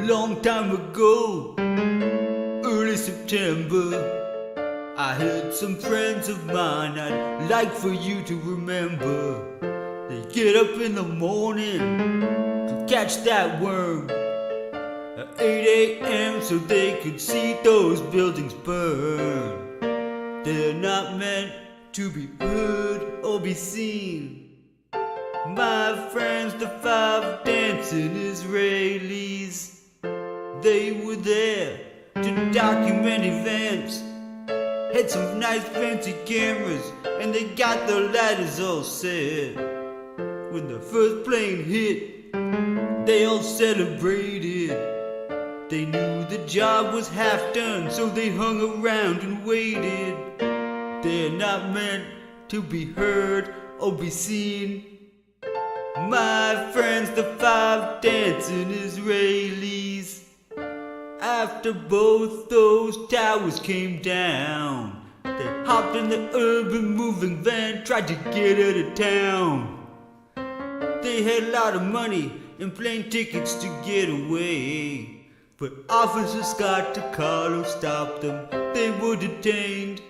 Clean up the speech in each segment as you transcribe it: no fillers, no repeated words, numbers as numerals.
long time ago, early September, I had some friends of mine I'd like for you to remember. They get up in the morning to catch that worm at 8 a.m. so they could see those buildings burn. They're not meant to be heard or be seen. My friends, the five dancing Israelis, they were there to document events. Had some nice fancy cameras and they got the lighters all set. When the first plane hit, they all celebrated. They knew the job was half done, so they hung around and waited. They're not meant to be heard or be seen. My friends, the five dancing Israelis. After both those towers came down, they hopped in the urban moving van, tried to get out of town. They had a lot of money and plane tickets to get away, but Officer Scott DiCarlo stopped them. They were detained,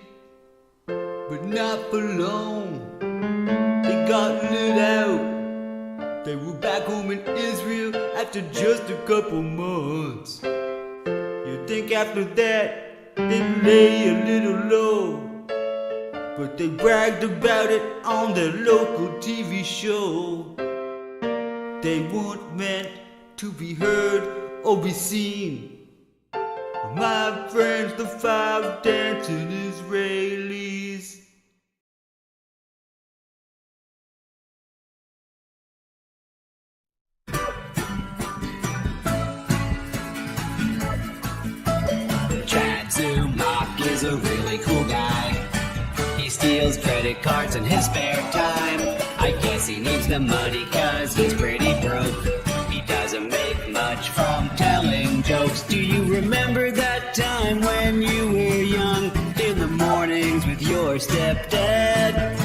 but not for long. They got lit out. They were back home in Israel after just a couple months. You'd think after that they'd lay a little low, but they bragged about it on their local TV show. They weren't meant to be heard or be seen. My friends, the five dancing Israelis. Chad Zumock is a really cool guy. He steals credit cards in his spare time. I guess he needs the money cause he's pretty broke. He doesn't make much from telling jokes. Do you remember that time when you were young, in the mornings with your stepdad?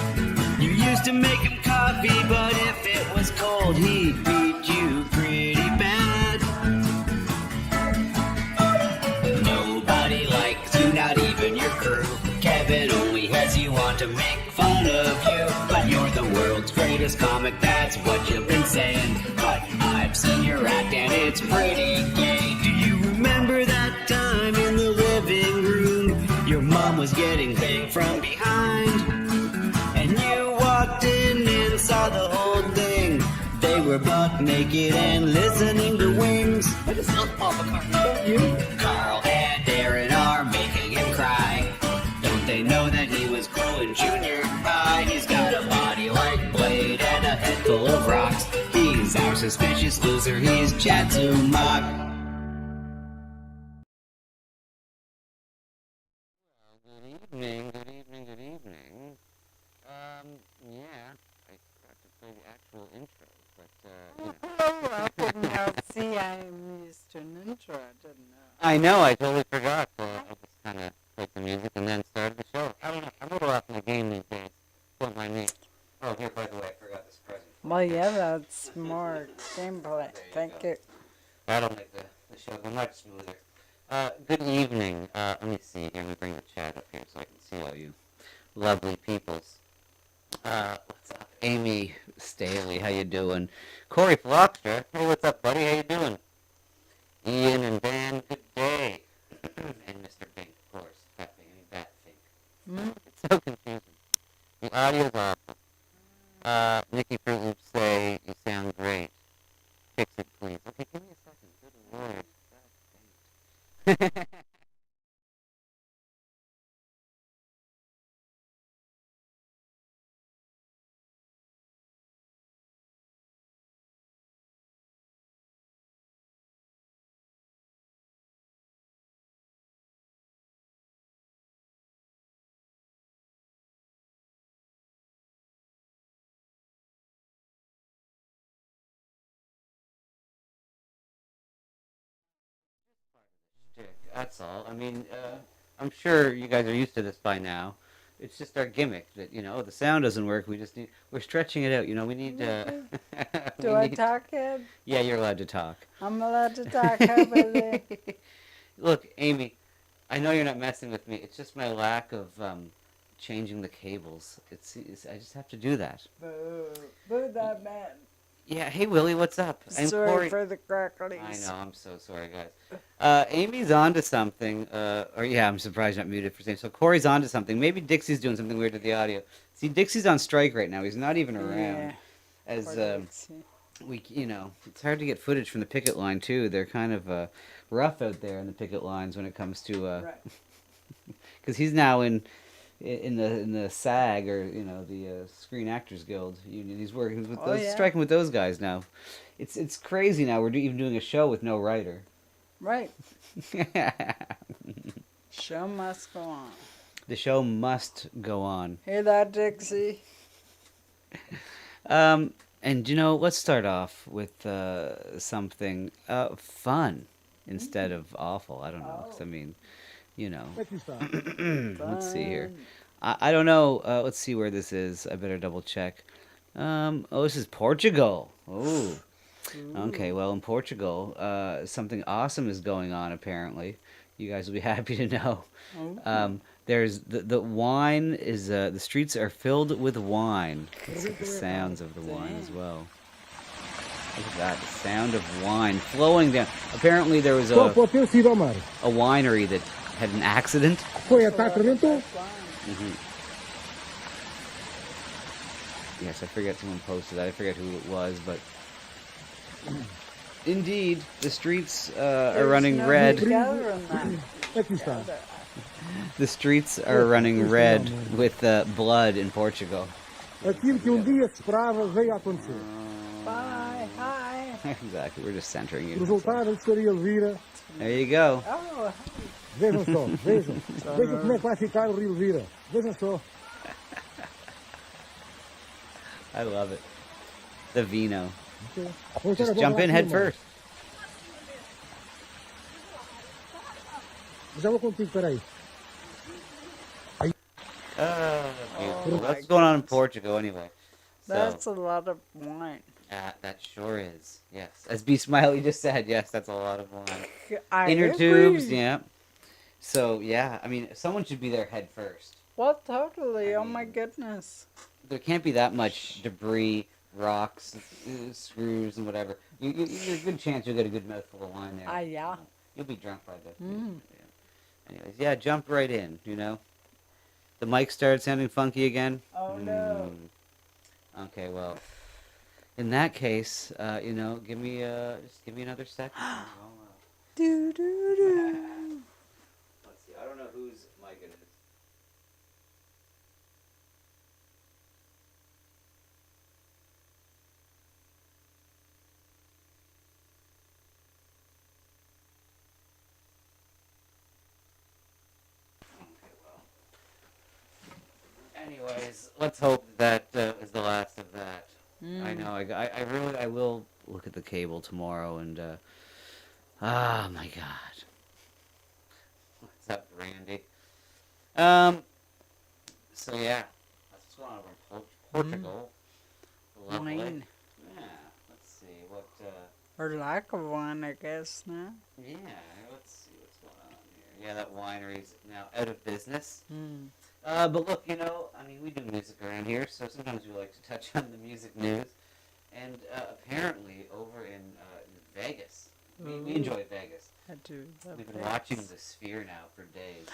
You used to make him coffee, but if it was cold, he'd beat you pretty bad. Nobody likes you, not even your crew. Kevin only has you on to make fun of you. But you're the world's greatest comic, that's what you've been saying. But I've seen your act and it's pretty gay. Do you remember that time in the living room? Your mom was getting banged from behind, and you walked in and saw the whole thing. They were buck naked and listening to Wings. That is not Paul McCartney, don't you? Carl and Aaron are making him cry. Don't they know that he was cool in junior high? He's got a body like Blade and a head full of rocks. He's our suspicious loser, he's Chad Zumock. Good evening, good evening, good evening. Yeah, I forgot to play the actual intro, but, Oh, I didn't know. See, I'm used to an intro. I didn't know. I know, I totally forgot. I just kind of played the music and then started the show. I don't know, I'm a little off in the game these days. Don't mind me. Oh, here, by the way, I forgot this present. Well, yeah, that's more gameplay. Thank you. That'll make the show go much smoother. Good evening. Let me see here. Let me bring the chat up here so I can see all you lovely peoples. What's up? Amy Staley, how you doing? Corey Flockstra, hey, what's up, buddy? How you doing? Ian and Dan, good day. And Mr. Fink, of course. Pepe and Bat Fink. It's so confusing. The audio's awful. Nikki Fruit Loops say, you sound great. Fix it, please. Okay, give me a second. Good lord. God dang it. That's all. I mean, I'm sure you guys are used to this by now. It's just our gimmick that, the sound doesn't work. We're stretching it out. We need. Do I talk yet? Yeah, you're allowed to talk. I'm allowed to talk. How about it? Look, Amy, I know you're not messing with me. It's just my lack of changing the cables. I just have to do that. Boo. Boo that man. Yeah. Hey, Willie, what's up? I'm Sorry Corey. for the cracklies. I know. I'm so sorry, guys. Amy's onto something. I'm surprised you're not muted for saying so. Corey's onto something. Maybe Dixie's doing something weird to the audio. See, Dixie's on strike right now. He's not even around. Yeah. As Poor Dixie. it's hard to get footage from the picket line too. They're kind of rough out there in the picket lines when it comes to Right. because he's now in the SAG, or the Screen Actors Guild union. He's working with Oh, yeah. striking with those guys now. It's crazy now. We're even doing a show with no writer. Right. Show must go on. The show must go on. Hear that, Dixie? And let's start off with something fun instead of awful. I don't know, 'cause I mean, let's see here. I don't know. Let's see where this is. I better double check. This is Portugal. Oh, okay. Well, in Portugal, something awesome is going on. Apparently, you guys will be happy to know. There's the wine is the streets are filled with wine. Let's get the sounds of the wine as well. Look at that, the sound of wine flowing down. Apparently there was a winery that had an accident. Yes, I forget someone posted that. I forget who it was, but indeed, the streets are running red. The streets are running red with blood in Portugal. Bye. Hi. Exactly, we're just centering you. Resultado gostaria de vir. There you go. Oh, Vejam só, vejam. Vejam como é que vai ficar o Rio Elvira. Vejam só. I love it. The vino. Vamos Just agora jump lá in em head cima. first. Já vou contigo, peraí. Beautiful. What's going on in Portugal anyway? So, that's a lot of wine. that sure is. Yes. As B Smiley just said, yes, that's a lot of wine. I Inner agree. tubes, yeah. So, yeah, I mean, someone should be there head first. Well, totally. I Oh my mean- goodness. There can't be that much debris, rocks, screws, and whatever. There's a good chance you'll get a good mouthful of wine there. Yeah. You'll be drunk by then. Yeah. Anyways, yeah, jump right in, The mic started sounding funky again. Oh no. Okay, well, in that case, give me another second. Do do do. Let's see. I don't know whose mic it is. Anyways, let's hope that is the last of that. I know. I will look at the cable tomorrow and. Oh my God. What's up, Randy? So yeah, that's what's going on over in Portugal. Lovely. Wine. Yeah. Let's see what. Or lack of wine, I guess, no? Yeah. Let's see what's going on here. Yeah, that winery's now out of business. But look, I mean, we do music around here, so sometimes we like to touch on the music news. And apparently, over in Vegas, we enjoy Vegas. I do love We've been Vegas. watching the Sphere now for days.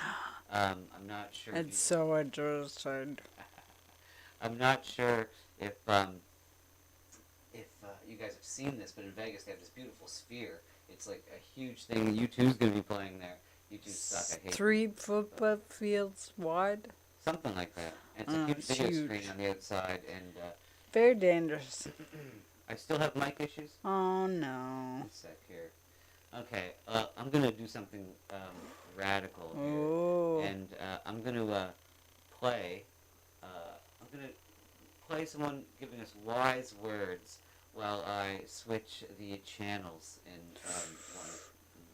I'm not sure. If It's so interesting. I'm not sure if you guys have seen this, but in Vegas they have this beautiful Sphere. It's like a huge thing. U2's going to be playing there. U2 suck. I hate 3 football fields wide. something like that. And it's a huge It's video huge. screen on the outside, and Very dangerous. I still have mic issues. Oh no. One sec here. Okay, I'm gonna do something radical here, Oh. and I'm gonna play. I'm gonna play someone giving us wise words while I switch the channels in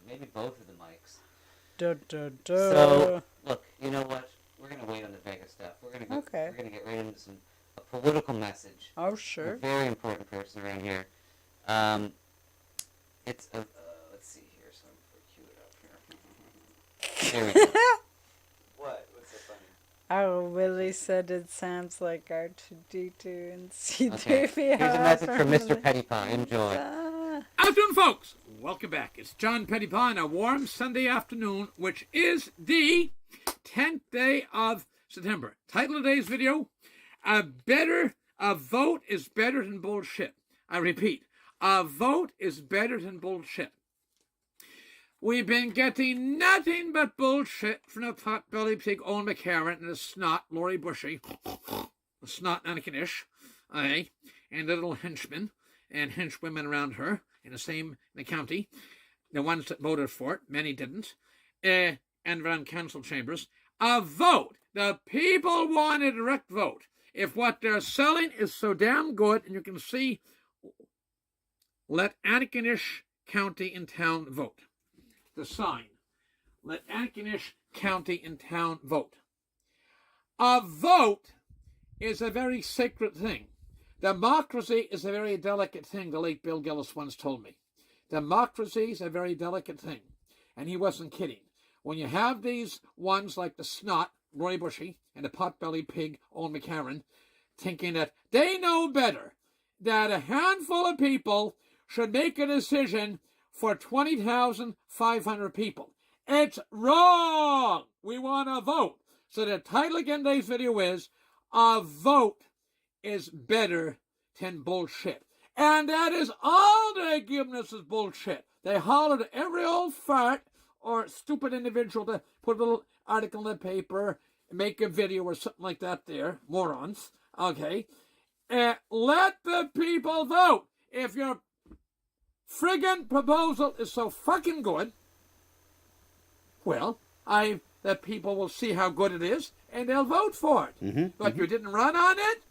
maybe both of the mics. Da, da, da. So look, you know what? We're gonna wait on the Vegas stuff. We're gonna get, Okay. We're gonna get right into a political message. Oh, A sure. very important person around here. It's a let's see here. So I'm gonna cue it up here. There we go. What? What's so funny? Oh, Willie said it sounds like R2D2 and C3PO. Okay. Here's a message from Mr. Pettypaw. Enjoy. Afternoon, folks. Welcome back. It's John Pettypaw on a warm Sunday afternoon, which is the 10th day of September. Title of today's video, a vote is better than bullshit. I repeat, a vote is better than bullshit. We've been getting nothing but bullshit from the pot-bellied pig Owen McCarron and the snot Laurie Bushy, the snot Anakin-ish, and the little henchmen and henchwomen around her in the county, the ones that voted for it, many didn't, and around council chambers. A vote. The people want a direct vote. If what they're selling is so damn good, and you can see, let Anakin-ish county and town vote. The sign, let Anakin-ish county and town vote. A vote is a very sacred thing. Democracy is a very delicate thing, the late Bill Gillis once told me. Democracy is a very delicate thing. And he wasn't kidding. When you have these ones like the snot, Roy Bushy, and the pot-bellied pig, Owen McCarron, thinking that they know better, that a handful of people should make a decision for 20,500 people. It's wrong! We want a vote. So the title again of today's video is, A Vote is Better Than Bullshit. And that is all they're giving us is bullshit. They holler to every old fart or stupid individual to put a little article in the paper, make a video or something like that there. Morons. Okay. Let the people vote. If your friggin' proposal is so fucking good, well, the people will see how good it is and they'll vote for it. But you didn't run on it.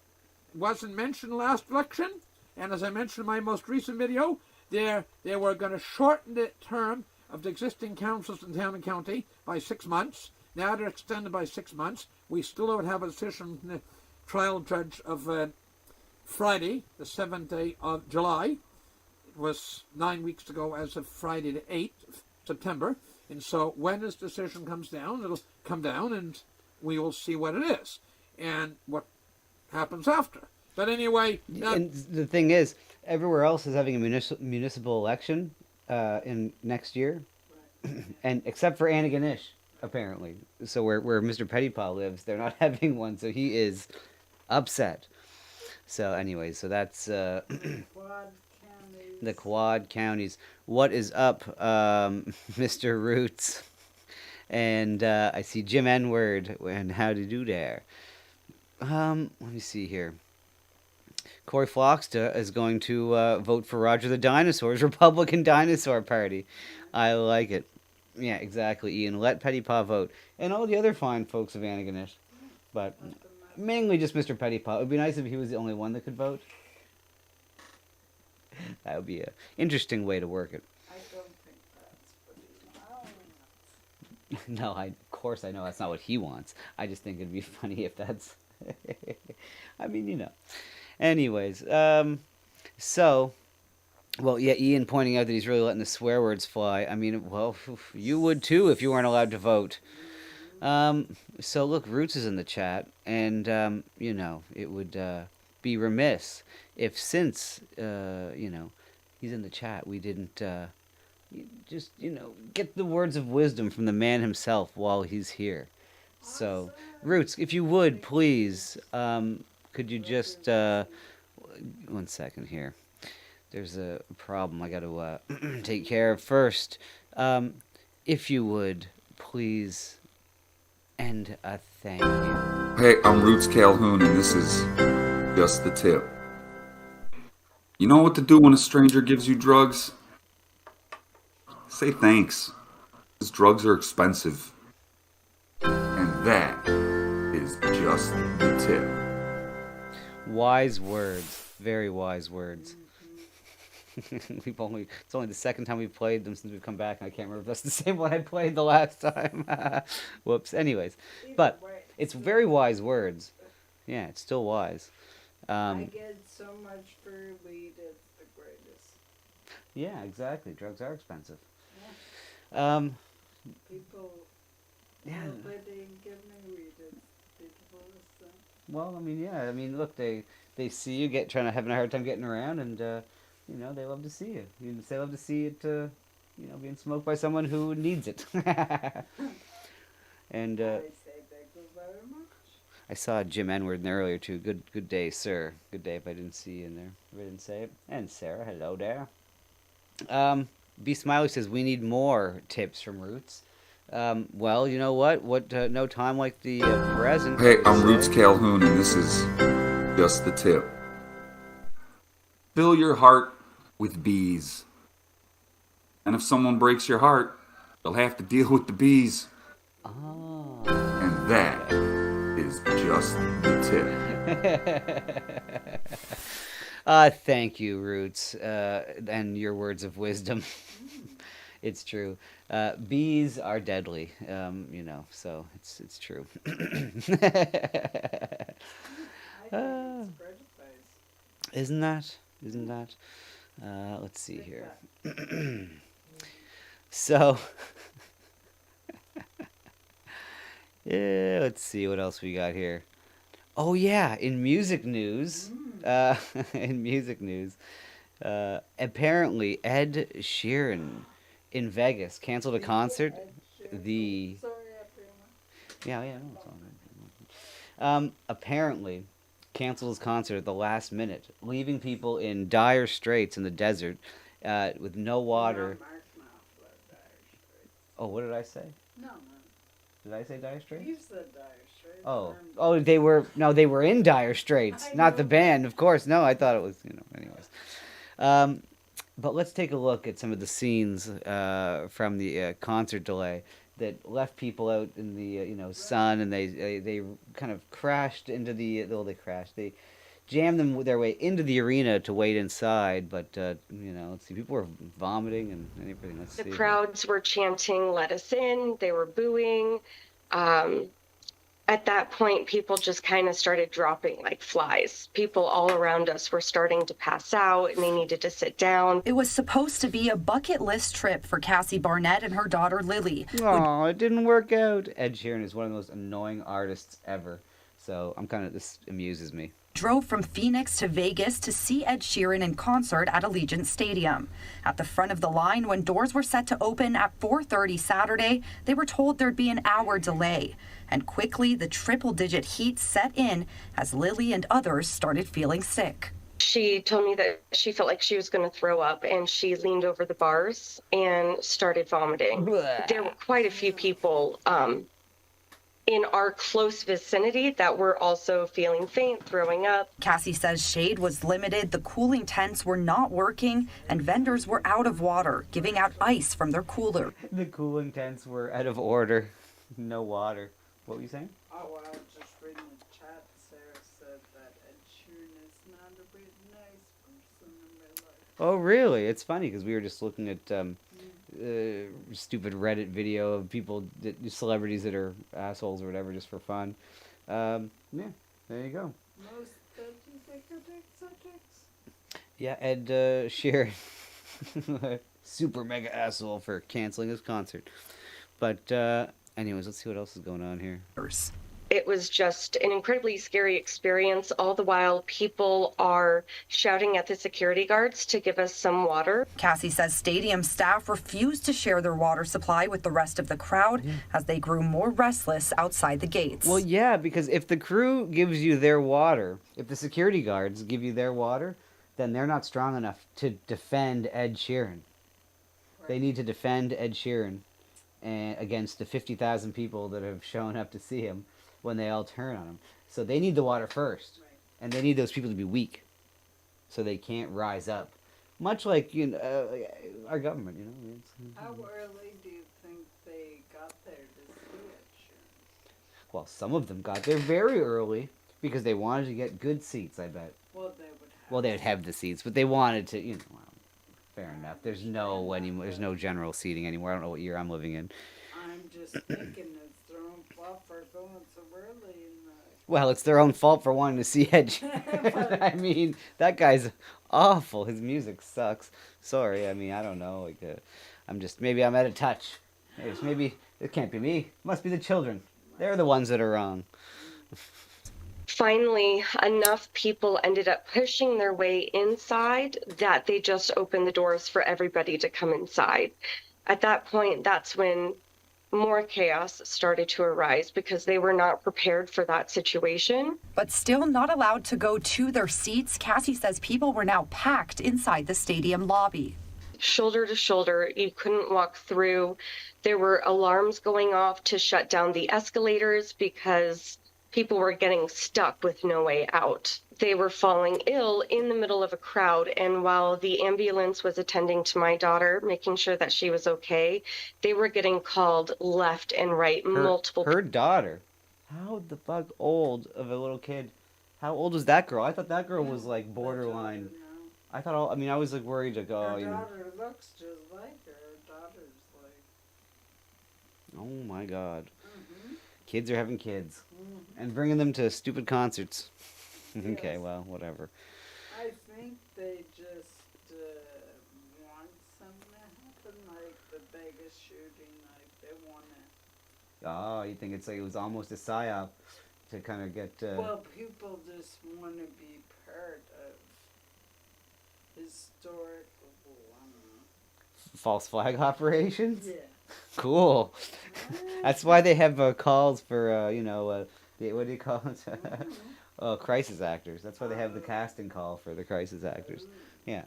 It wasn't mentioned last election. And as I mentioned in my most recent video, they were going to shorten the term of the existing councils in town and county by 6 months. Now they're extended by 6 months. We still don't have a decision from the trial judge of Friday, the 7th day of July. It was 9 weeks ago as of Friday the 8th of September. And so when this decision comes down, it'll come down and we will see what it is and what happens after. But anyway... And the thing is, everywhere else is having a municipal election in next year, and except for Anakin-ish, apparently. So where Mr. Pettypaw lives, they're not having one, so he is upset. So anyway, so that's Quad counties. the Quad Counties. What is up, Mr. Roots? And I see Jim N-Word, and how to do there. Let me see here. Corey Flocksta is going to vote for Roger the Dinosaur's Republican Dinosaur Party. I like it. Yeah, exactly, Ian. Let Pettypaw vote. And all the other fine folks of Anakin-ish. But mainly just Mr. Pettypaw. It would be nice if he was the only one that could vote. That would be an interesting way to work it. I don't think that's what he wants. No, of course I know that's not what he wants. I just think it'd be funny if that's... I mean, you know. Anyways, so, well, yeah, Ian pointing out that he's really letting the swear words fly. I mean, well, you would too if you weren't allowed to vote. So, look, Roots is in the chat, and, you know, it would be remiss if since, you know, he's in the chat, we didn't just, you know, get the words of wisdom from the man himself while he's here. So, Roots, if you would, please, could you just, 1 second here. There's a problem I got to take care of first. If you would, please, and a thank you. Hey, I'm Roots Calhoun, and this is Just the Tip. You know what to do when a stranger gives you drugs? Say thanks, because drugs are expensive. And that is just the tip. Wise words. Very wise words. It's only the second time we've played them since we've come back, and I can't remember if that's the same one I played the last time. Whoops. Anyways, but It's very wise words. Yeah, it's still wise. I get so much for weed, it's the greatest. Yeah, exactly. Drugs are expensive. People, Yeah. nobody give me weed, it's beautiful as that. Well, I mean, yeah. I mean, look, they see you having a hard time getting around, and you know, they love to see you. They love to see it, you know, being smoked by someone who needs it. And I say thank you very much. I saw Jim Enward in there earlier too. Good day, sir. Good day if I didn't see you in there. If I didn't say it. And Sarah, hello there. B Smiley says we need more tips from Roots. Well, you know what? No time like the present. Hey, I'm so- Roots Calhoun, and this is just the tip. Fill your heart with bees. And if someone breaks your heart, they'll have to deal with the bees. Oh. And that is just the tip. Thank you, Roots, and your words of wisdom. It's true. Bees are deadly, you know, so it's true. I think it's prejudice. Isn't that? Let's see here. So, yeah, let's see what else we got here. Oh yeah, in music news, apparently Ed Sheeran in Vegas canceled a concert. The Sorry, everyone. yeah, no, it's all right. Apparently canceled his concert at the last minute, leaving people in dire straits in the desert, with no water. Mark Knopfler, Dire Straits. Oh, what did I say? No, Did I say dire straits? you said Dire Straits. Oh, they were in dire straits, I not the know. band, of course. No, I thought it was, you know, anyways. But let's take a look at some of the scenes from the concert delay that left people out in the you know, sun, and they kind of crashed into the they jammed their way into the arena to wait inside. But you know, let's see, people were vomiting and everything. Let's The see. crowds were chanting, "Let us in." They were booing. At that point, people just kind of started dropping like flies. People all around us were starting to pass out and they needed to sit down. It was supposed to be a bucket list trip for Cassie Barnett and her daughter Lily. Oh, it didn't work out. Ed Sheeran is one of the most annoying artists ever. So this amuses me. Drove from Phoenix to Vegas to see Ed Sheeran in concert at Allegiant Stadium. At the front of the line, when doors were set to open at 4:30 Saturday, they were told there'd be an hour delay. And quickly, the triple-digit heat set in as Lily and others started feeling sick. She told me that she felt like she was going to throw up and she leaned over the bars and started vomiting. There were quite a few people in our close vicinity that were also feeling faint, throwing up. Cassie says shade was limited, the cooling tents were not working, and vendors were out of water, giving out ice from their cooler. The cooling tents were out of order. No water. What were you saying? Oh, well, I was just reading the chat. Sarah said that Ed Sheeran is not a very nice person in real life. Oh, really? It's funny because we were just looking at stupid Reddit video of celebrities that are assholes or whatever, just for fun. Yeah, there you go. Most critics are dicks. Yeah, Ed Sheeran, super mega asshole for canceling his concert. But anyways, let's see what else is going on here. It was just an incredibly scary experience. All the while, people are shouting at the security guards to give us some water. Cassie says stadium staff refused to share their water supply with the rest of the crowd as they grew more restless outside the gates. Well, yeah, because if the crew gives you their water, if the security guards give you their water, then they're not strong enough to defend Ed Sheeran. They need to defend Ed Sheeran against the 50,000 people that have shown up to see him when they all turn on him. So they need the water first. And they need those people to be weak so they can't rise up. Much like, you know, our government, you know. How early do you think they got there to see Ed Sheeran? Well, some of them got there very early because they wanted to get good seats, I bet. Well, they would have. Well, they would have the seats, but they wanted to, you know, well, fair enough. There's no general seating anymore. I don't know what year I'm living in. I'm just thinking it's their own fault for going so early. Well, it's their own fault for wanting to see Ed Sheeran. I mean, that guy's awful. His music sucks. Sorry. I mean, I don't know. Like, maybe I'm out of touch. Maybe it can't be me. It must be the children. They're the ones that are wrong. Finally, enough people ended up pushing their way inside that they just opened the doors for everybody to come inside. At that point, that's when more chaos started to arise because they were not prepared for that situation. But still not allowed to go to their seats, Cassie says people were now packed inside the stadium lobby. Shoulder to shoulder, you couldn't walk through. There were alarms going off to shut down the escalators because people were getting stuck with no way out. They were falling ill in the middle of a crowd, and while the ambulance was attending to my daughter, making sure that she was okay, they were getting called left and right, multiple. Her daughter? How the fuck old of a little kid? How old was that girl? I thought that girl was like borderline. I was like worried to go. Her daughter looks just like her. Her daughter's like. Oh my god. Kids are having kids. And bringing them to stupid concerts. Okay, well, whatever. I think they just want something to happen, like the Vegas shooting, like they want it. Oh, you think it's like it was almost a psyop to kind of get... Well, people just want to be part of historical, false flag operations? Yeah. Cool. That's why they have calls for, what do you call it? Crisis actors. That's why they have the casting call for the crisis actors. Yeah.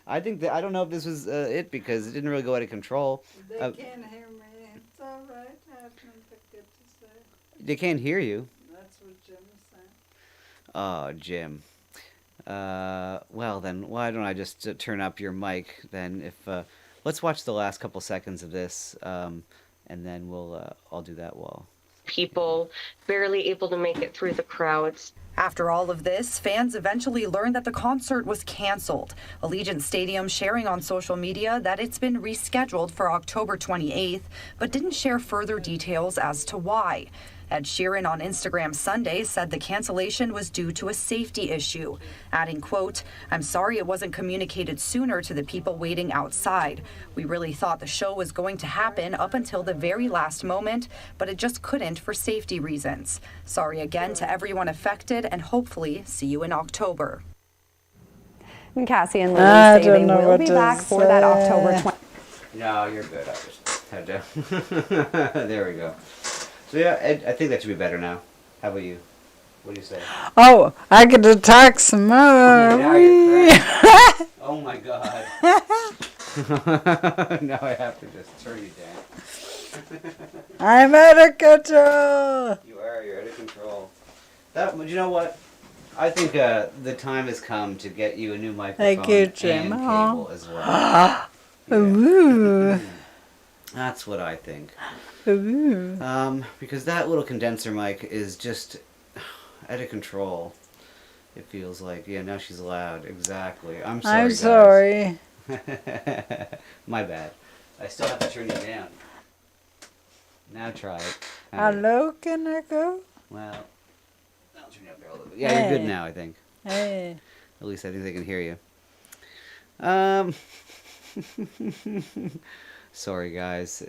I think I don't know if this was it because it didn't really go out of control. They can't hear me. It's all right. I have nothing good to say. They can't hear you. That's what Jim is saying. Oh, Jim. Well then, why don't I just turn up your mic then? If let's watch the last couple seconds of this, and then I'll do that while. People barely able to make it through the crowds. After all of this, fans eventually learned that the concert was canceled. Allegiant Stadium sharing on social media that it's been rescheduled for October 28th, but didn't share further details as to why. Ed Sheeran on Instagram Sunday said the cancellation was due to a safety issue, adding, quote, "I'm sorry it wasn't communicated sooner to the people waiting outside. We really thought the show was going to happen up until the very last moment, but it just couldn't for safety reasons. Sorry again to everyone affected, and hopefully see you in October." And Cassie and Lily say they will be back for that October 20th. No, you're good. I just had to... There we go. So yeah, Ed, I think that should be better now. How about you? What do you say? Oh, I get to talk some more. Now you're crying. Oh my god. Now I have to just turn you down. I'm out of control. You're out of control. But you know what? I think the time has come to get you a new microphone. Thank you, Jim. And cable as well. Ooh. That's what I think. Ooh. Because that little condenser mic is just out of control. It feels like. Yeah, now she's loud. Exactly. I'm sorry. I'm sorry. My bad. I still have to turn you down. Now try it. Hello, can I go? Well, I'll turn you up there a little bit. Yeah, you're good now, I think. Hey. At least I think they can hear you. Sorry, guys.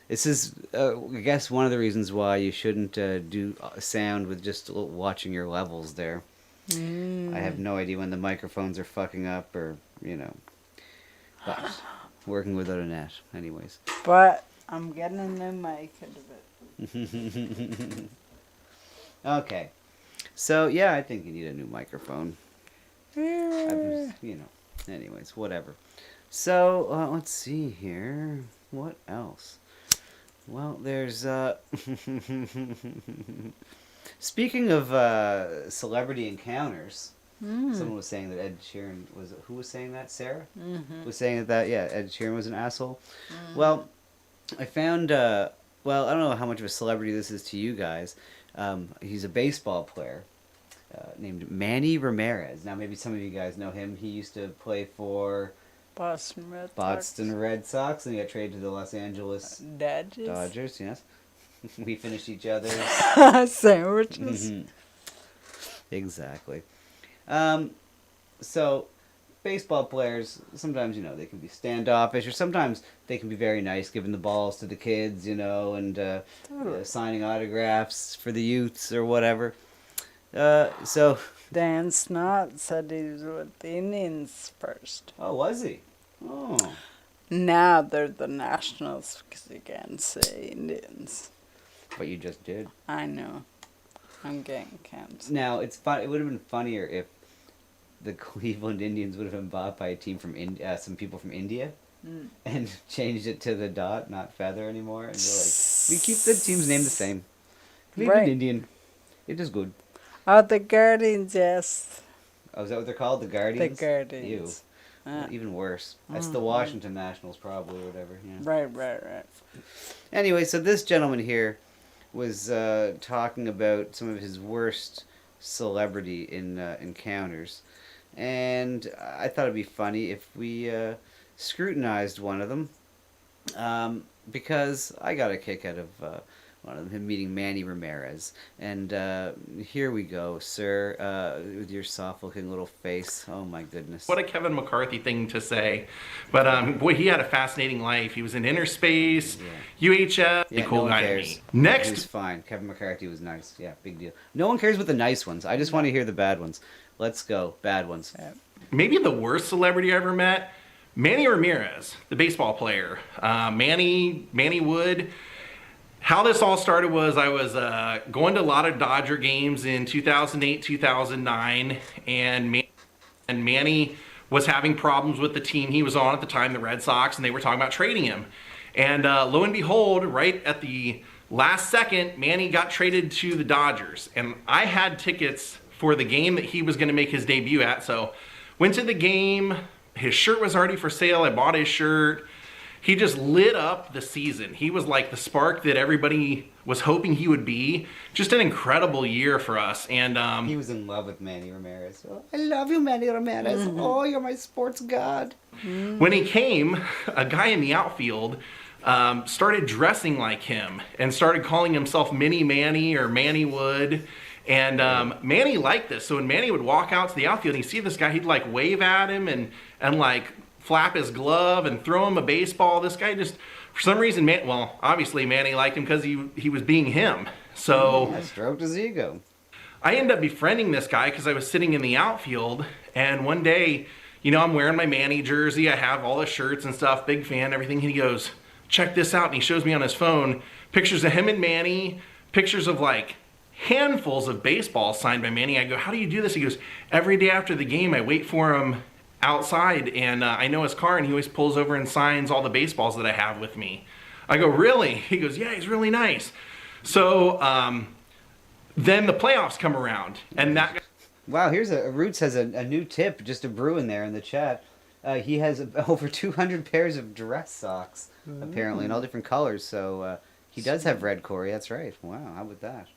This is, I guess, one of the reasons why you shouldn't do sound with just watching your levels there. I have no idea when the microphones are fucking up or, but working without a net, anyways. But I'm getting a new mic out of it. Okay. So, yeah, I think you need a new microphone. I'm just, anyways, whatever. So, let's see here. What else? Well, there's, speaking of celebrity encounters, someone was saying that Ed Sheeran was... Who was saying that? Sarah? Was saying that, Ed Sheeran was an asshole? Well, I found... well, I don't know how much of a celebrity this is to you guys. He's a baseball player named Manny Ramirez. Now, maybe some of you guys know him. He used to play for... Boston Red Sox, and he got traded to the Los Angeles Dodgers, yes. We finish each other's sandwiches. Exactly. So, baseball players, sometimes, they can be standoffish, or sometimes they can be very nice, giving the balls to the kids, and signing autographs for the youths or whatever. So... Dan Snott said he was with the Indians first. Oh, was he? Oh. Now they're the Nationals because you can't say Indians. But you just did. I know. I'm getting canceled. Now, it's fun. It would have been funnier if the Cleveland Indians would have been bought by a team from some people from India, and changed it to the dot, not feather anymore. And they're like, we keep the team's name the same. Cleveland Indian. It is good. Oh, the Guardians, yes. Oh, is that what they're called? The Guardians? The Guardians. Ew. Well, even worse. That's the Washington Nationals, probably, or whatever. Yeah. Right. Anyway, so this gentleman here was talking about some of his worst celebrity encounters. And I thought it'd be funny if we scrutinized one of them. Because I got a kick out of one of them, him meeting Manny Ramirez. And here we go, sir, with your soft-looking little face. Oh, my goodness. What a Kevin McCarthy thing to say. But, boy, he had a fascinating life. He was in Interspace, UHF, Yeah, cool no one guy cares. to me. Next. He was fine. Kevin McCarthy was nice. Yeah, big deal. No one cares about the nice ones. I just want to hear the bad ones. Let's go. Bad ones. Maybe the worst celebrity I ever met, Manny Ramirez, the baseball player. Manny Wood. How this all started was I was going to a lot of Dodger games in 2008, 2009, and Manny was having problems with the team he was on at the time, the Red Sox, and they were talking about trading him. And lo and behold, right at the last second, Manny got traded to the Dodgers. And I had tickets for the game that he was going to make his debut at, so went to the game. His shirt was already for sale. I bought his shirt. He just lit up the season. He was like the spark that everybody was hoping he would be. Just an incredible year for us. And he was in love with Manny Ramirez. Oh, I love you, Manny Ramirez. Oh, you're my sports god. When he came, a guy in the outfield started dressing like him and started calling himself Mini Manny or Manny Wood. And Manny liked this. So when Manny would walk out to the outfield and he'd see this guy, he'd like wave at him and like flap his glove and throw him a baseball. This guy just, for some reason, obviously Manny liked him because he was being him. So I stroked his ego. I ended up befriending this guy because I was sitting in the outfield, and one day, I'm wearing my Manny jersey. I have all the shirts and stuff, big fan, everything. And he goes, check this out. And he shows me on his phone pictures of him and Manny, pictures of like handfuls of baseballs signed by Manny. I go, how do you do this? He goes, every day after the game, I wait for him outside, and I know his car, and he always pulls over and signs all the baseballs that I have with me. I go, really? He goes, yeah, he's really nice. So then the playoffs come around, and that guy... Wow, here's Roots has a new tip just to brew in there in the chat. He has over 200 pairs of dress socks, apparently, in all different colors, so he does have red, Corey, that's right. Wow, how about that?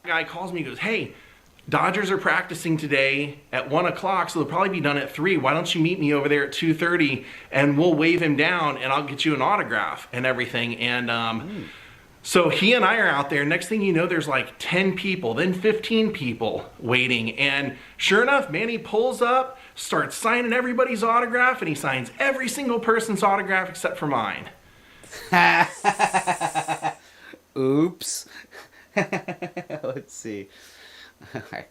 Guy calls me, he goes, hey, Dodgers are practicing today at 1 o'clock, so they'll probably be done at 3. Why don't you meet me over there at 2:30, and we'll wave him down, and I'll get you an autograph and everything. And so he and I are out there. Next thing you know, there's like 10 people, then 15 people waiting. And sure enough, Manny pulls up, starts signing everybody's autograph, and he signs every single person's autograph except for mine. Oops. Let's see. I have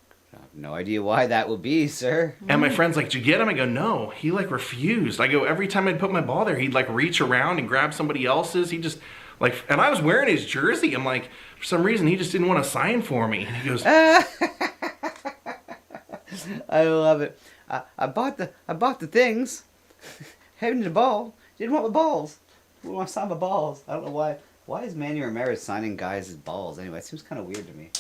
no idea why that will be, sir. And my friend's like, did you get him? I go, no. He like refused. I go, every time I'd put my ball there, he'd like reach around and grab somebody else's. He just like, and I was wearing his jersey. I'm like, for some reason, he just didn't want to sign for me. And he goes, I love it. I bought the things. Having the ball. Didn't want my balls. Didn't want to sign my balls. I don't know why. Why is Manny Ramirez signing guys' balls? Anyway, it seems kind of weird to me.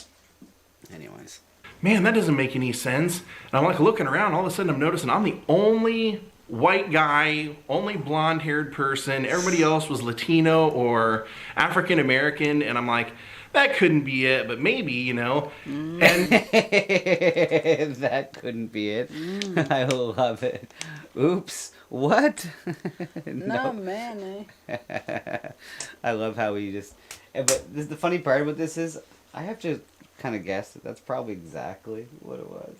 Anyways. Man, that doesn't make any sense. And I'm like looking around, all of a sudden I'm noticing I'm the only white guy, only blonde-haired person. Everybody else was Latino or African American, and I'm like, that couldn't be it, but maybe, And that couldn't be it. I love it. Oops. What? No, Manny. I love how he just. But the funny part about this is, I have to kind of guess that that's probably exactly what it was.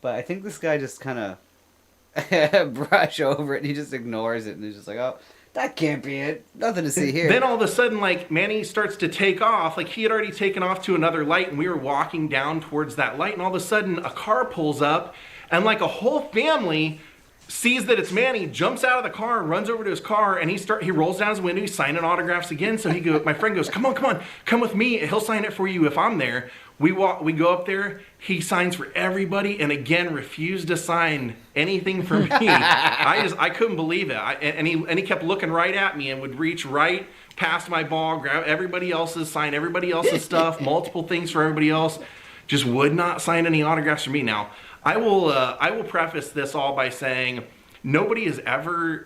But I think this guy just kind of brush over it and he just ignores it and he's just like, oh, that can't be it. Nothing to see here. Then all of a sudden, like, Manny starts to take off. Like, he had already taken off to another light, and we were walking down towards that light, and all of a sudden, a car pulls up, and, like, a whole family sees that it's Manny, jumps out of the car, runs over to his car, and he rolls down his window, he's signing autographs again. So my friend goes, come on, come with me. He'll sign it for you if I'm there. We go up there, he signs for everybody, and again refused to sign anything for me. I couldn't believe it. And he kept looking right at me and would reach right past my ball, grab everybody else's, sign everybody else's stuff, multiple things for everybody else. Just would not sign any autographs for me. Now, I will preface this all by saying nobody is ever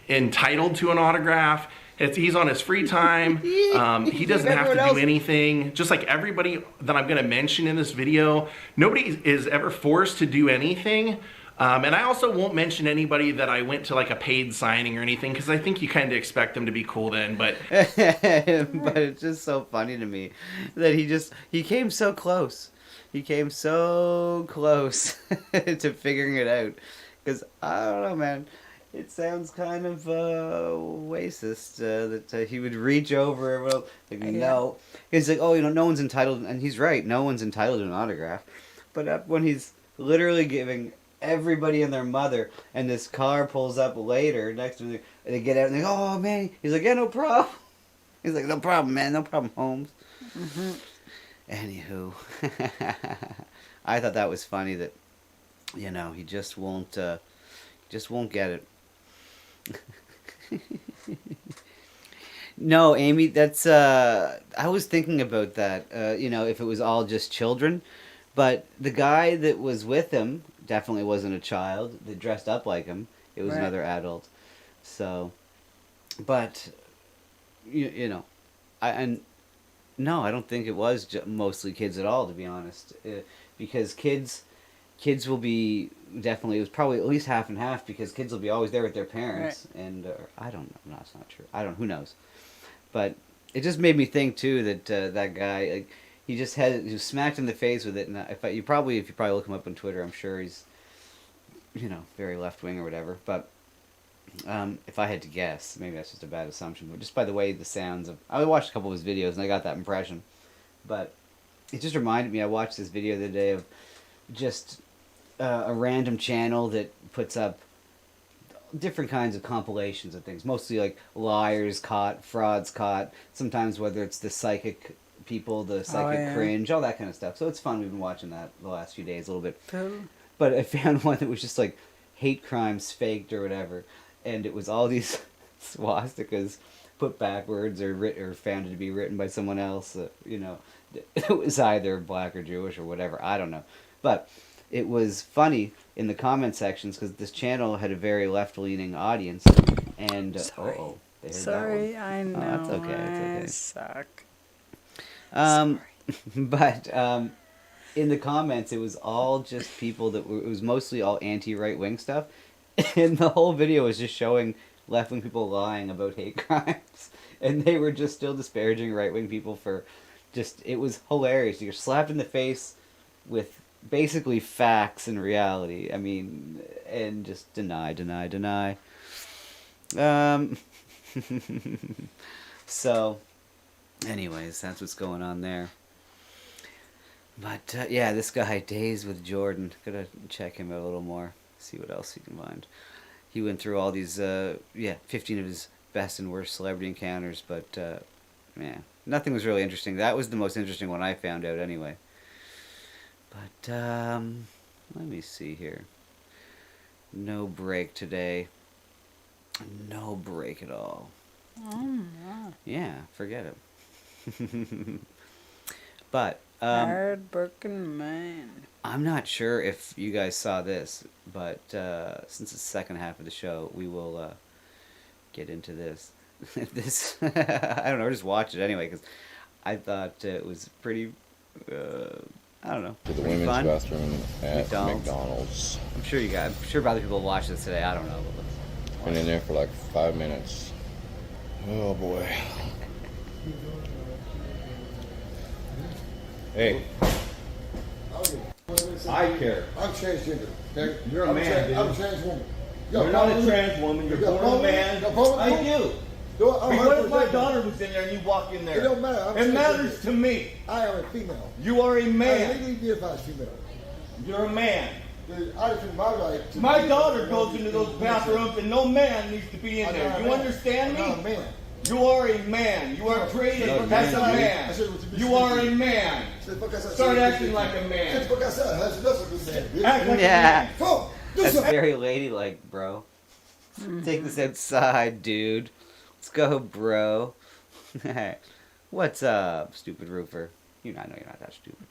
entitled to an autograph. He's on his free time. He doesn't have to do anything. Just like everybody that I'm going to mention in this video, nobody is ever forced to do anything. And I also won't mention anybody that I went to like a paid signing or anything, because I think you kind of expect them to be cool then. But but it's just so funny to me that he came so close. He came so close to figuring it out. Because, I don't know, man. It sounds kind of racist that he would reach over and like, no. He's like, oh, no one's entitled. And he's right. No one's entitled to an autograph. But when he's literally giving everybody and their mother, and this car pulls up later next to him, and they get out and they go, oh, man. He's like, yeah, no problem. He's like, no problem, man. No problem, Holmes. Mm-hmm. Anywho, I thought that was funny that, he just won't get it. No, Amy, that's, I was thinking about that, if it was all just children, but the guy that was with him definitely wasn't a child that dressed up like him. It was another adult. So, but, no, I don't think it was mostly kids at all, to be honest. Because kids will be definitely, it was probably at least half and half, because kids will be always there with their parents. Right. And I don't know, no, it's not true. Who knows? But it just made me think too that that guy, like, he was smacked in the face with it. And if you probably look him up on Twitter, I'm sure he's, very left wing or whatever. But if I had to guess, maybe that's just a bad assumption, but just by the way the sounds of... I watched a couple of his videos and I got that impression. But it just reminded me, I watched this video the other day of just a random channel that puts up different kinds of compilations of things. Mostly like liars caught, frauds caught, sometimes whether it's the psychic people, the psychic cringe, all that kind of stuff. So it's fun. We've been watching that the last few days a little bit. But I found one that was just like hate crimes faked or whatever. And it was all these swastikas put backwards or found to be written by someone else. It was either black or Jewish or whatever. I don't know. But it was funny in the comment sections because this channel had a very left-leaning audience. And sorry, I know. Oh, it's okay. I suck. But in the comments, it was all just people it was mostly all anti-right-wing stuff. And the whole video was just showing left-wing people lying about hate crimes. And they were just still disparaging right-wing people for just... It was hilarious. You're slapped in the face with basically facts and reality. I mean, and just deny. So, anyways, that's what's going on there. But, this guy, Days with Jordan. Gotta check him out a little more. See what else he can find. He went through all these 15 of his best and worst celebrity encounters, but nothing was really interesting. That was the most interesting one I found out anyway. But let me see here. No break today. No break at all. Oh no. Yeah, forget it. But hard-working man. I'm not sure if you guys saw this, but since it's the second half of the show, we will get into this. I don't know, just watch it anyway, because I thought it was pretty... I don't know. To the Pretty women's fun. bathroom at McDonald's. I'm sure other people watch this today. I don't know. Been in there for like 5 minutes. Oh boy. Hey. I care. I'm transgender. Okay? You're a man, dude. I'm a trans woman. You're not a trans woman. You're born a man. I do. What if my daughter was in there and you walk in there? It don't matter. It matters to me. I am a female. You are a I man. legally identify as female. You're a man. I defend my right to My daughter goes into those bathrooms and no man needs to be in there. You understand me? I'm not a man. You are a man. You are created as a man. You are a man. Start acting like a man. Act like a man. That's very ladylike, bro. Take this outside, dude. Let's go, bro. What's up, stupid roofer? I know you're not that stupid.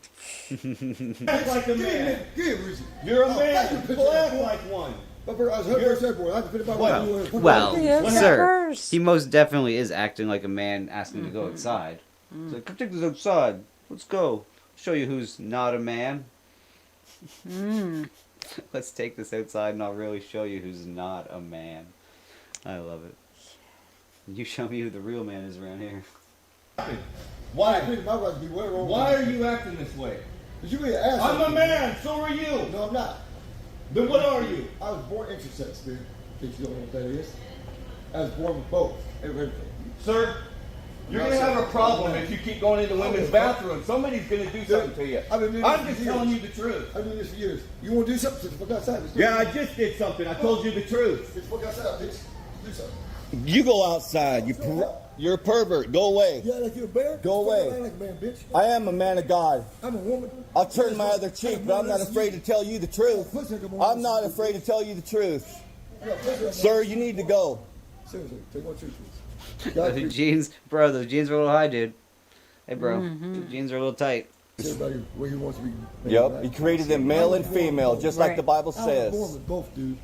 Act like a man. You're a man. Well, act like one. Well, sir, he most definitely is acting like a man asking to go outside. He's like, come take this outside. Let's go. Show you who's not a man. Let's take this outside and I'll really show you who's not a man. I love it. You show me who the real man is around here. Why? Why are you acting this way? I'm a man, so are you. No, I'm not. Then what are you? I was born intersex, dude. Think you don't know what that is? I was born with both. Everything. Sir, you're going to have a problem if you keep going into women's bathrooms. Somebody's going to do something to you. I'm just telling you the truth. I've been doing this for years. You want to do something? Just fuck outside. Yeah, I just did something. I told you the truth. Just fuck outside, bitch. Do something. You go outside. You're a pervert. Go away. Yeah, like you're a bear? Go away. I like a man, bitch. I am a man of God. I'm a woman. I'll turn my other cheek, but I'm not afraid to tell you the truth. I'm not afraid to tell you the truth. Sir, you need to go. Seriously, take one truth. Those jeans, bro, those jeans are a little high, dude. Hey, bro, those jeans are a little tight. Everybody where he wants to be. Yep, he created them male and female, just like the Bible I was says. born with both, dude.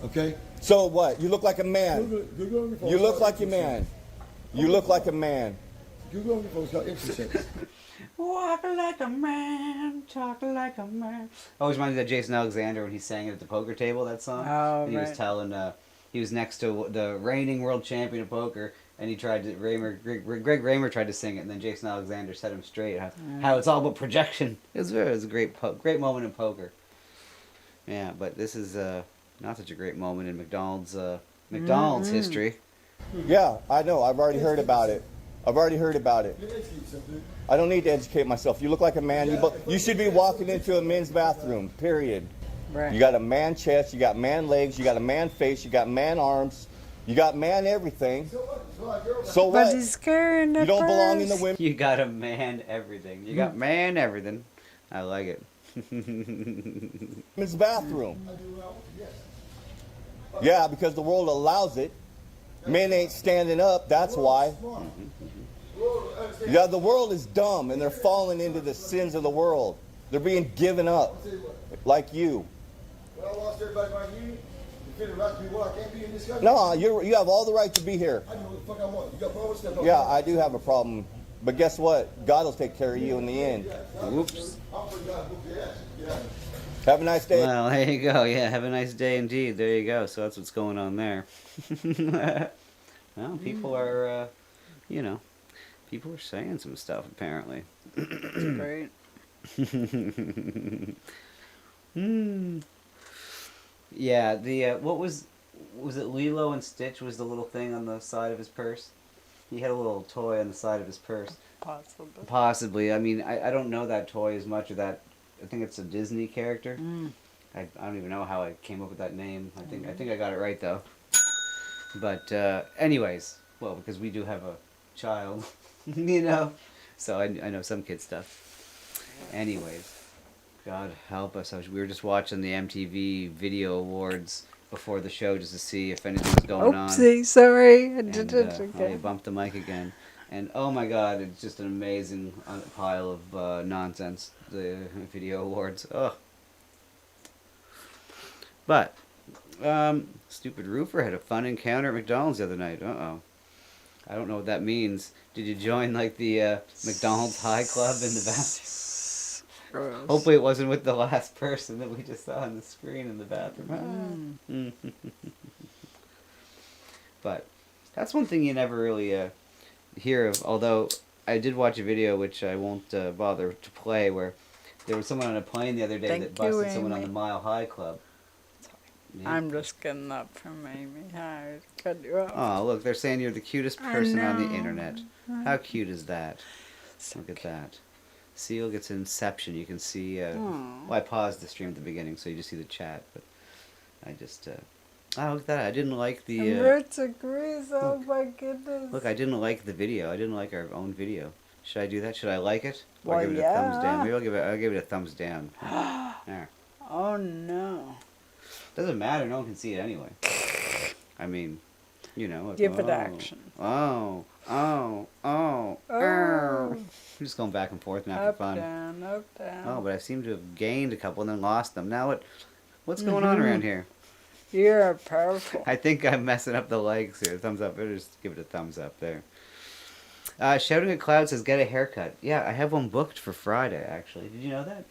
Okay? So what? You look like a man. Google on your phone. You look like a man. You look like a man. Google on your phone. It's got intersex. Walk like a man, talk like a man. Always reminds me of Jason Alexander when he sang it at the poker table, that song. Oh, and he was telling, he was next to the reigning world champion of poker, and he tried to, Greg Raymer tried to sing it, and then Jason Alexander set him straight, how it's all about projection. It was a great moment in poker. Yeah, but this is not such a great moment in McDonald's history. Yeah, I know. I've already heard about it. I don't need to educate myself. You look like a man. You should be walking into a men's bathroom, period. Right. You got a man chest, you got man legs, you got a man face, you got man arms, you got man everything. So what? But he's scaring the You don't belong in the first. women. You got a man everything. You got man everything. I like it. Men's bathroom. Yeah, because the world allows it. Men ain't standing up, that's why. Yeah, the world is dumb and they're falling into the sins of the world. They're being given up, like you. When I lost everybody in my union, you feel the right to be what I can't be in this country? No, you have all the right to be here. I do what the fuck I want. You got problems with that? Yeah, I do have a problem. But guess what? God will take care of you in the end. Whoops. I'm for God, book your ass. Yeah. Have a nice day. Well, there you go. Yeah, have a nice day indeed. There you go. So that's what's going on there. Well, people are, people are saying some stuff apparently. Great. Yeah, the what was it Lilo and Stitch was the little thing on the side of his purse? He had a little toy on the side of his purse. Possibly. Possibly. I mean, I don't know that toy as much, or that. I think it's a Disney character. I don't even know how I came up with that name. I think I got it right though. But anyways, well, because we do have a child, so I know some kid stuff. Anyways, God help us. We were just watching the MTV Video Awards before the show just to see if anything was going on. Oopsie, sorry. And, I bumped the mic again. And oh my God, it's just an amazing pile of nonsense. The Video Awards. Ugh. But stupid roofer had a fun encounter at McDonald's the other night. I don't know what that means. Did you join like the McDonald's High Club in the bathroom? gross. Hopefully it wasn't with the last person that we just saw on the screen in the bathroom. But that's one thing you never really hear of. Although I did watch a video, which I won't bother to play, where there was someone on a plane the other day that busted someone on the Mile High Club. Yeah. I'm just getting up from Amy. I cut you off. Oh, look, they're saying you're the cutest person on the internet. How cute is that? Look at that. Seal gets Inception. You can see... well, I paused the stream at the beginning, so you just see the chat, but I just... oh, look at that. I didn't like the... Rich agrees. Oh, my goodness. Look, I didn't like the video. I didn't like our own video. Should I do that? Should I like it? Or Well, give it a thumbs down? Maybe I'll give it a thumbs down. There. Oh, no. Doesn't matter. No one can see it anyway. I mean, you know. Give it action. Oh. I'm just going back and forth now for fun. Up, down. Oh, but I seem to have gained a couple and then lost them. Now what's going on around here? You're powerful. I think I'm messing up the likes here. Thumbs up. Better just give it a thumbs up there. Shouting at Cloud says, get a haircut. Yeah, I have one booked for Friday, actually. Did you know that?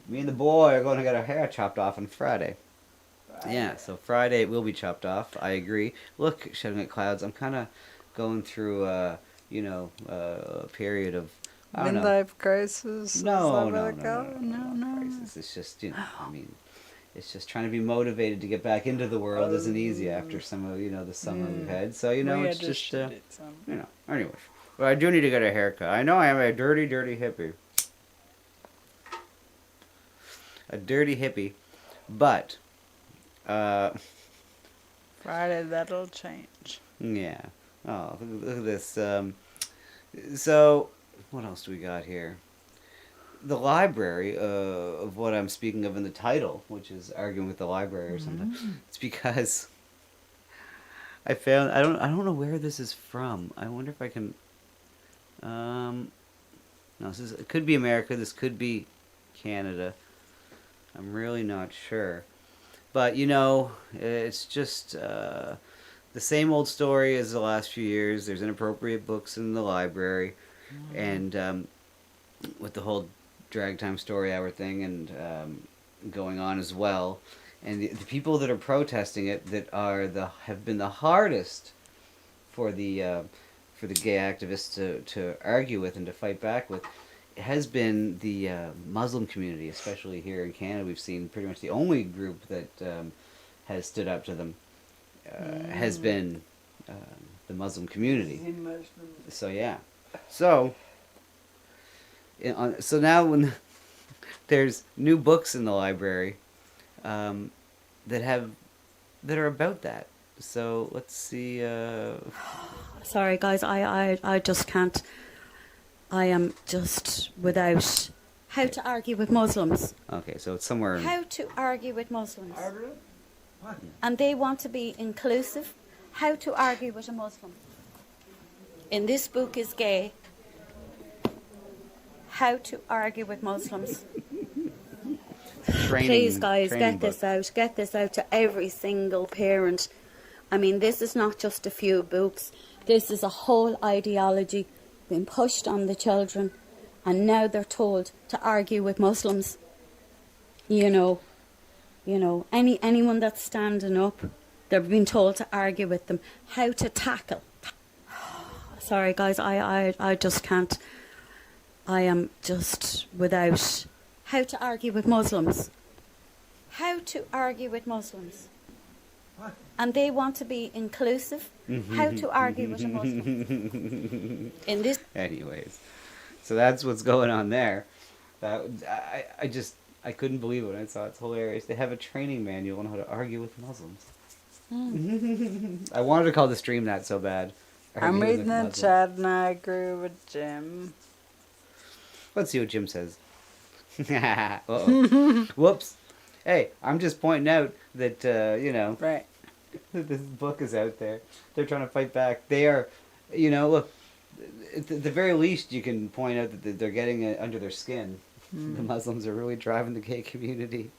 Me and the boy are going to get our hair chopped off on Friday. Yeah, so Friday it will be chopped off. I agree. Look, Shouting at Clouds, I'm kind of going through, a period of, I don't know. Midlife crisis? No. Crisis. It's just, I mean, it's just trying to be motivated to get back into the world isn't easy after some of, the summer we've had. So, it's just, anyway. Well, I do need to get a haircut. I know I am a dirty, dirty hippie. A dirty hippie. But... Friday, that'll change. Yeah. Oh, look at this. So, what else do we got here? The library, of what I'm speaking of in the title, which is arguing with the library or something. It's because I found, I don't know where this is from. I wonder if I can, no, it could be America, this could be Canada. I'm really not sure. But, it's just the same old story as the last few years. There's inappropriate books in the library. And with the whole drag time story hour thing and going on as well. And the people that are protesting it that have been the hardest for the gay activists to argue with and to fight back with has been the Muslim community, especially here in Canada. We've seen pretty much the only group that has stood up to them has been the Muslim community. So yeah, so now when there's new books in the library that are about that. So let's see. Sorry guys, I just can't. I am just without how to argue with Muslims. Okay, so it's somewhere. How to argue with Muslims. And they want to be inclusive. How to argue with a Muslim. In this book is gay. How to argue with Muslims. Please guys, get this out. Get this out to every single parent. I mean, this is not just a few books. This is a whole ideology being pushed on the children, and now they're told to argue with Muslims. Anyone that's standing up, they're being told to argue with them. How to tackle. Sorry guys, I just can't. I am just without how to argue with Muslims. How to argue with Muslims. And they want to be inclusive. How to argue with a Muslim. In this. Anyways, so that's what's going on there. I couldn't believe it when I saw it. It's hilarious. They have a training manual on how to argue with Muslims. I wanted to call the stream that so bad. I'm reading the chat and I agree with Jim. Let's see what Jim says. Uh-oh. Whoops. Hey, I'm just pointing out that, right. This book is out there. They're trying to fight back. They are, look, at the very least you can point out that they're getting it under their skin. The Muslims are really driving the gay community.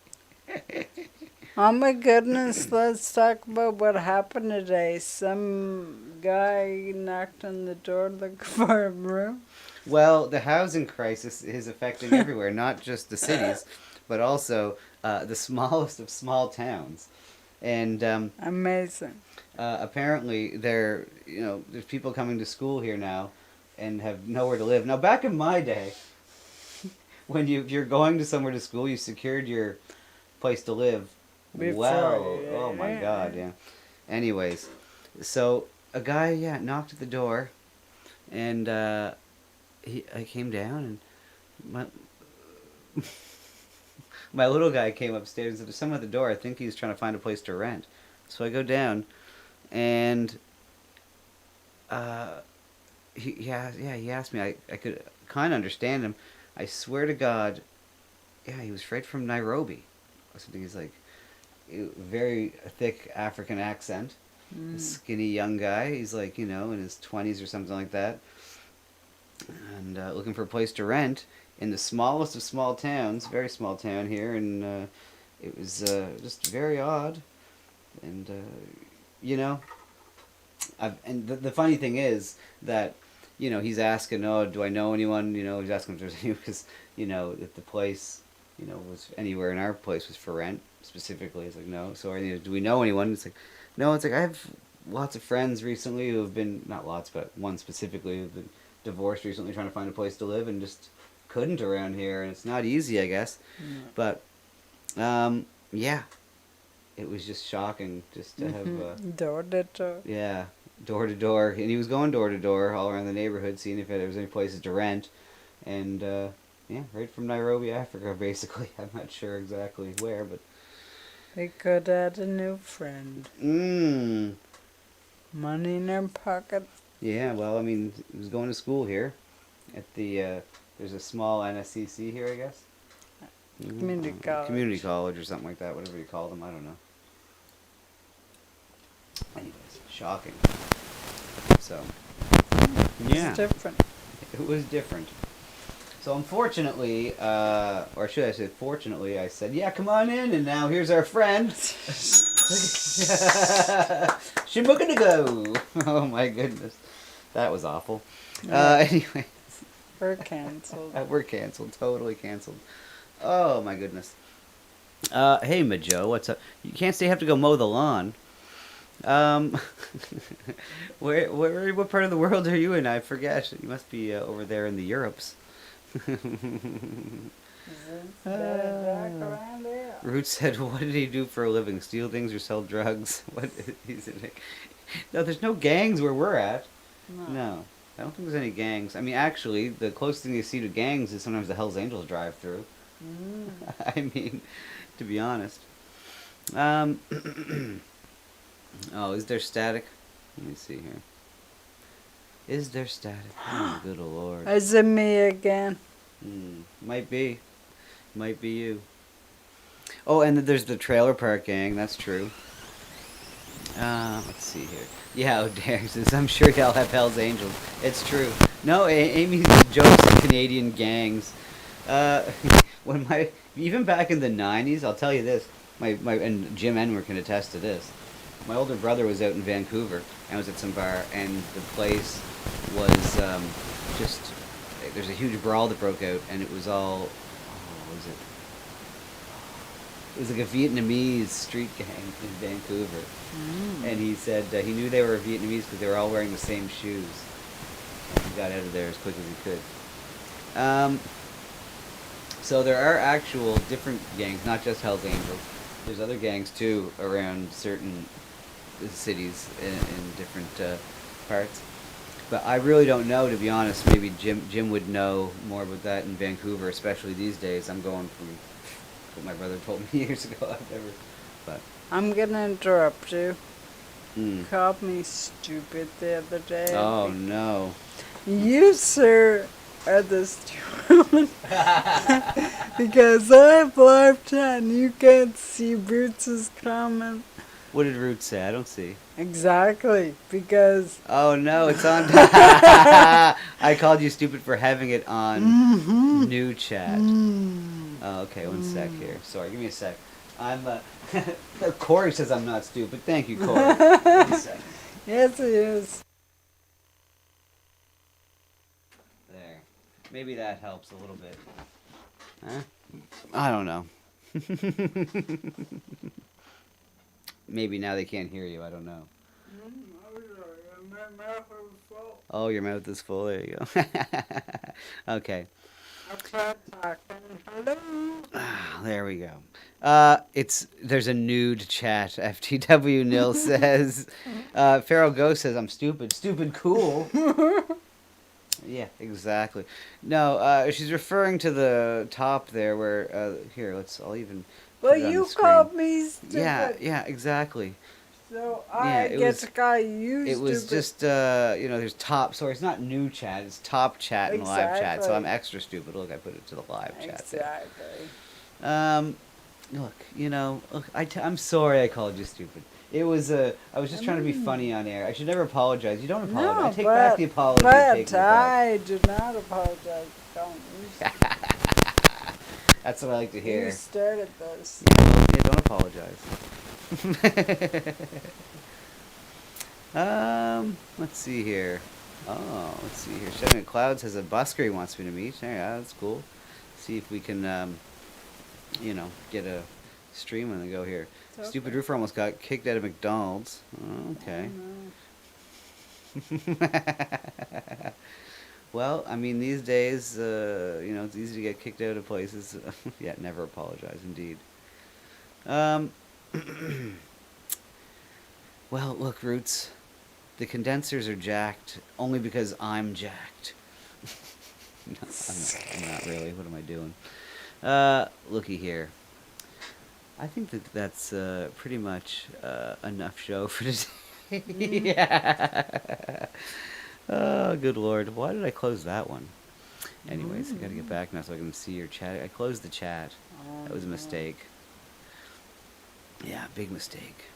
Oh my goodness, let's talk about what happened today. Some guy knocked on the door looking for a room. Well, the housing crisis is affecting everywhere, not just the cities, but also the smallest of small towns. And Amazing. apparently, there's people coming to school here now, and have nowhere to live. Now, back in my day, when if you're going to somewhere to school, you secured your place to live. Oh my God, yeah. Anyways, so a guy, knocked at the door, and I came down, and my little guy came upstairs. There's someone at the door. I think he's trying to find a place to rent. So I go down, and he asked me. I could kind of understand him. I swear to God, he was straight from Nairobi or something. He's like very thick African accent, a skinny young guy. He's like in his 20s or something like that, and looking for a place to rent in the smallest of small towns, very small town here, and it was just very odd, and and the funny thing is that he's asking, do I know anyone? He's asking if there's any, because if the place was anywhere in our place was for rent specifically. It's like no. So do we know anyone? It's like no. It's like I have lots of friends recently who have been, not lots, but one specifically who've been divorced recently, trying to find a place to live, and just couldn't around here, and it's not easy, I guess. But it was just shocking just to have door to door. Yeah, door to door, and he was going door to door all around the neighborhood, seeing if there was any places to rent, and right from Nairobi, Africa, basically. I'm not sure exactly where, but they could add a new friend. Money in their pocket. Yeah, well, I mean, he was going to school here at the there's a small NSCC here, I guess. Community college. Community college or something like that, whatever you call them, I don't know. Anyways, shocking. So, It's different. It was different. So unfortunately, or should I say fortunately, I said, yeah, come on in, and now here's our friend. Shimukanago. Oh my goodness. That was awful. Anyway. We're canceled. We're canceled. Totally canceled. Oh my goodness. Hey Majo, what's up? You can't say you have to go mow the lawn. What part of the world are you in? I forget. You must be over there in the Europes. Root said, what did he do for a living? Steal things or sell drugs? What? No, there's no gangs where we're at. No. I don't think there's any gangs. I mean, actually, the closest thing you see to gangs is sometimes the Hells Angels drive through. I mean, to be honest. Oh, is there static? Let me see here. Is there static? Oh, good Lord. Is it me again? Might be. Might be you. Oh, and there's the trailer park gang. That's true. Let's see here. Yeah, O'Dare says, I'm sure y'all have Hells Angels. It's true. No, Amy jokes at Canadian gangs. Even back in the 90s, I'll tell you this, and Jim Enwer can attest to this. My older brother was out in Vancouver and was at some bar, and the place was there's a huge brawl that broke out, and it was all, what was it? It was like a Vietnamese street gang in Vancouver. And he said he knew they were Vietnamese because they were all wearing the same shoes. And he got out of there as quick as he could. So there are actual different gangs, not just Hells Angels. There's other gangs too around certain cities in different parts. But I really don't know, to be honest. Maybe Jim would know more about that in Vancouver, especially these days. I'm going from what my brother told me years ago. I've never, but I'm gonna interrupt you. Called me stupid the other day. Oh no! You, sir, are the stupid one. Because I have live chat and you can't see Roots' comment. What did Root say? I don't see. Exactly, because... Oh no, it's on... I called you stupid for having it on new chat. Oh, okay, one sec here. Sorry, give me a sec. I'm, Corey says I'm not stupid. Thank you, Corey. 1 second. Yes, he is. There. Maybe that helps a little bit. Huh? I don't know. Maybe now they can't hear you. I don't know. Oh, your mouth is full. There you go. Okay. There we go. There's a nude chat. FTW Nil says. Pharaoh Ghost says I'm stupid. Stupid cool. Yeah, exactly. No, she's referring to the top there where here. I'll even. Well, put it on you the screen. called me stupid. Yeah, exactly. So Yeah, I get to call you It stupid. was just there's top. Sorry, it's not new chat. It's top chat and live chat. So I'm Exactly. extra stupid. Look, I put it to the live chat there. Exactly. Look, I'm sorry I called you stupid. It was I was just trying to be funny on air. I should never apologize. You don't apologize. No, I take back the apology. But take it back. I did not apologize for calling you stupid. That's what I like to hear. You started this. Yeah, don't apologize. Let's see here. Let's see here. Shedding Clouds has a busker he wants me to meet. Yeah, that's cool. See if we can, get a stream on the go here. Okay. Stupid Roofer almost got kicked out of McDonald's. Okay. Well, I mean, these days, it's easy to get kicked out of places. Yeah, never apologize, indeed. Well, look, Roots, the condensers are jacked only because I'm jacked. No, I'm not really. What am I doing? Looky here. I think that's pretty much enough show for today. Yeah. Oh, good Lord. Why did I close that one? Anyways, I gotta get back now so I can see your chat. I closed the chat. That was a mistake. Yeah, big mistake.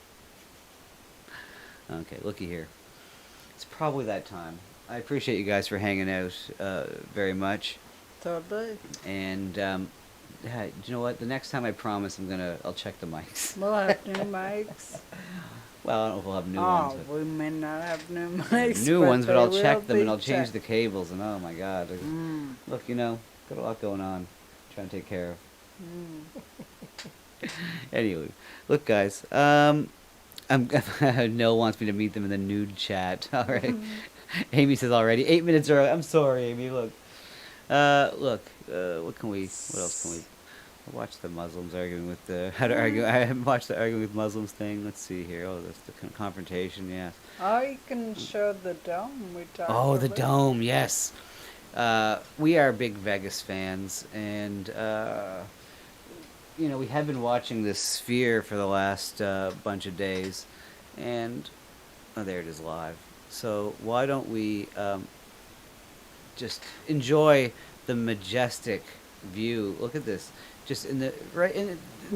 Okay, looky here. It's probably that time. I appreciate you guys for hanging out very much. Totally. And yeah, do you know what? The next time I promise I'll check the mics. We'll have new mics. Well, I don't know if we'll have new ones. Oh, we may not have new mics. New ones, but they I'll will check them be and I'll change checked. the cables and oh my god. Look, got a lot going on. Trying to take care of. Anyway, look guys, Noel wants me to meet them in the nude chat. All right. Amy says already 8 minutes early. I'm sorry, Amy. Look. What else can we I watched the Muslims arguing with how to argue. I haven't watched the arguing with Muslims thing. Let's see here. Oh, that's the confrontation. Yes. Oh, you can show the dome we talked Oh, the about. dome. Yes. We are big Vegas fans, and we have been watching this Sphere for the last bunch of days, and there it is live. So why don't we just enjoy the majestic view? Look at this. Just in the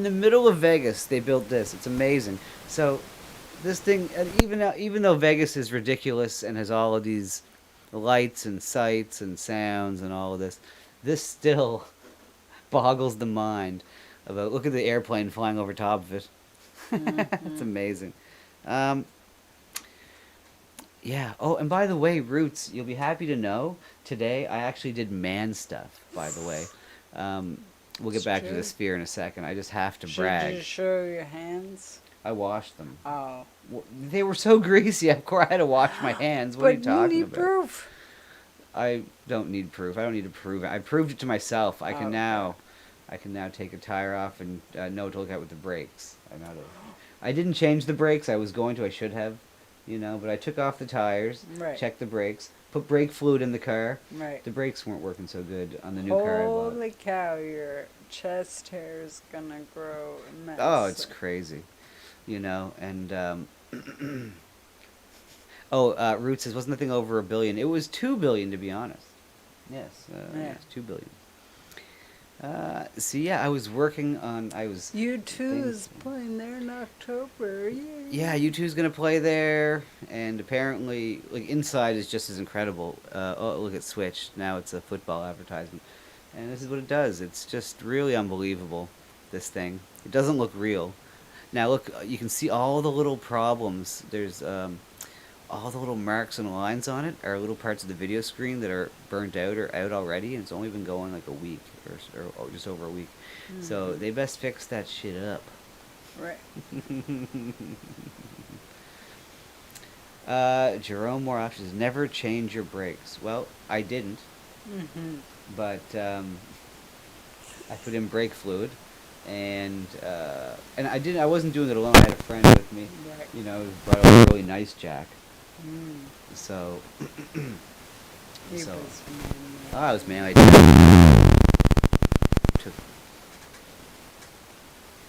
middle of Vegas, they built this. It's amazing. So this thing, even though Vegas is ridiculous and has all of these lights and sights and sounds and all of this still boggles the mind. Look at the airplane flying over top of it. It's amazing. Yeah. Oh, and by the way, Roots, you'll be happy to know today I actually did man stuff. By the way, we'll get back to the Sphere in a second. I just have to brag. Should you show your hands? I washed them. Oh. They were so greasy. Of course, I had to wash my hands. What are you talking But you need about? proof. I don't need proof. I don't need to prove it. I proved it to myself. I can Okay. now take a tire off and know to look at with the brakes. I didn't change the brakes. I was going to. I should have, but I took off the tires, Right. checked the brakes, put brake fluid in the car. Right. The brakes weren't working so good on the new car I bought. Holy cow, your chest hair is gonna grow immensely. Oh, it's crazy, and Root says, wasn't the thing over $1 billion? It was $2 billion, to be honest. Yes, it's $2 billion. I was working on. U2 is playing there in October. Yay. Yeah, U2's gonna play there, and apparently, Inside is just as incredible. Look at Switch. Now it's a football advertisement, and this is what it does. It's just really unbelievable. This thing. It doesn't look real. Now look, you can see all the little problems. There's all the little marks and lines on it are little parts of the video screen that are burnt out or out already, and it's only been going like a week or just over a week. So they best fix that shit up. Right. Jerome Moore says, never change your brakes. Well, I didn't, but I put in brake fluid, and I didn't. I wasn't doing it alone. I had a friend with me. Right. You know, who brought a really nice jack. So, I was manly.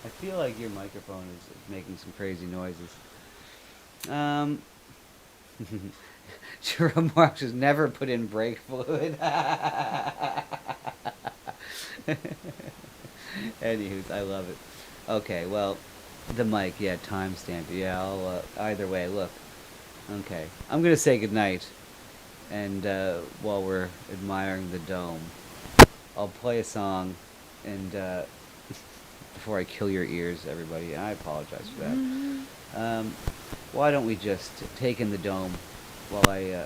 I feel like your microphone is making some crazy noises. Jerome Marks has never put in brake fluid. Anywho, I love it. Okay, well, the mic, yeah, timestamp. Yeah, I'll, either way, look. Okay, I'm going to say goodnight. And while we're admiring the dome, I'll play a song and before I kill your ears, everybody, and I apologize for that. Why don't we just take in the dome while I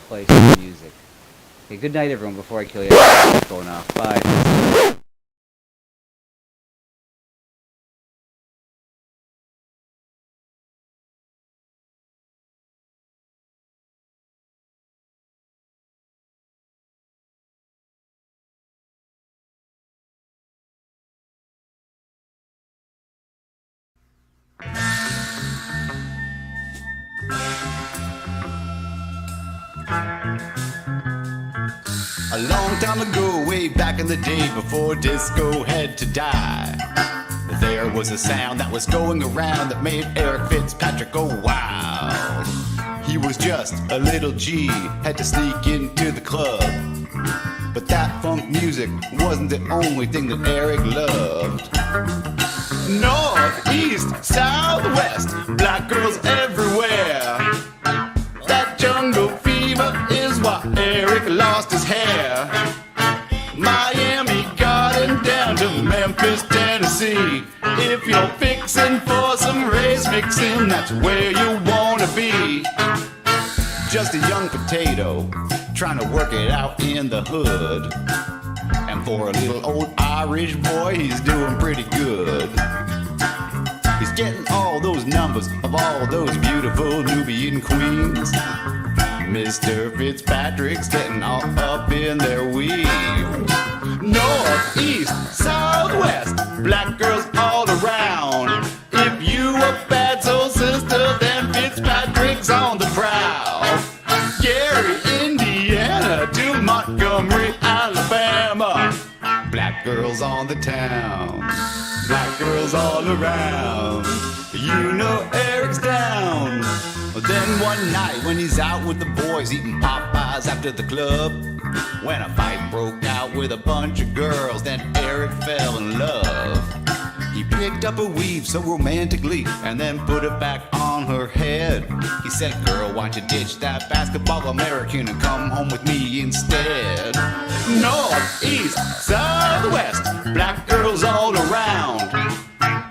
play some music? Okay, good night, everyone, before I kill you. I'm going off. Bye. A long time ago, way back in the day before disco had to die, there was a sound that was going around that made Eric Fitzpatrick go wild. He was just a little G, had to sneak into the club, but that funk music wasn't the only thing that Eric loved. North, east, south, west, black girls everywhere. That jungle fever is why Eric lost his hair. Miami got him down to Memphis, Tennessee. If you're fixing for some race mixing, that's where you wanna be. Just a young potato, trying to work it out in the hood. And for a little old Irish boy, he's doing pretty good. He's getting all those numbers of all those beautiful Nubian queens. Mr. Fitzpatrick's getting all up in their weave. North, east, south, west, black girls all around. If you a bad soul sister, then Fitzpatrick's on the prowl. Gary, Indiana to Montgomery, Alabama. Black girls on the town, black girls all around. You know Eric's down. But then one night when he's out with the boys eating Popeyes after the club, when a fight broke out with a bunch of girls, then Eric fell in love. He picked up a weave so romantically and then put it back on her head. He said, girl, why don't you ditch that basketball American and come home with me instead? North, east, south, west, black girls all around.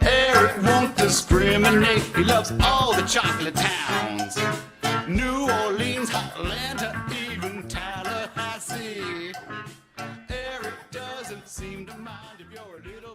Eric won't discriminate, he loves all the chocolate towns. New Orleans, Atlanta, even Tallahassee. Eric doesn't seem to mind if you're a little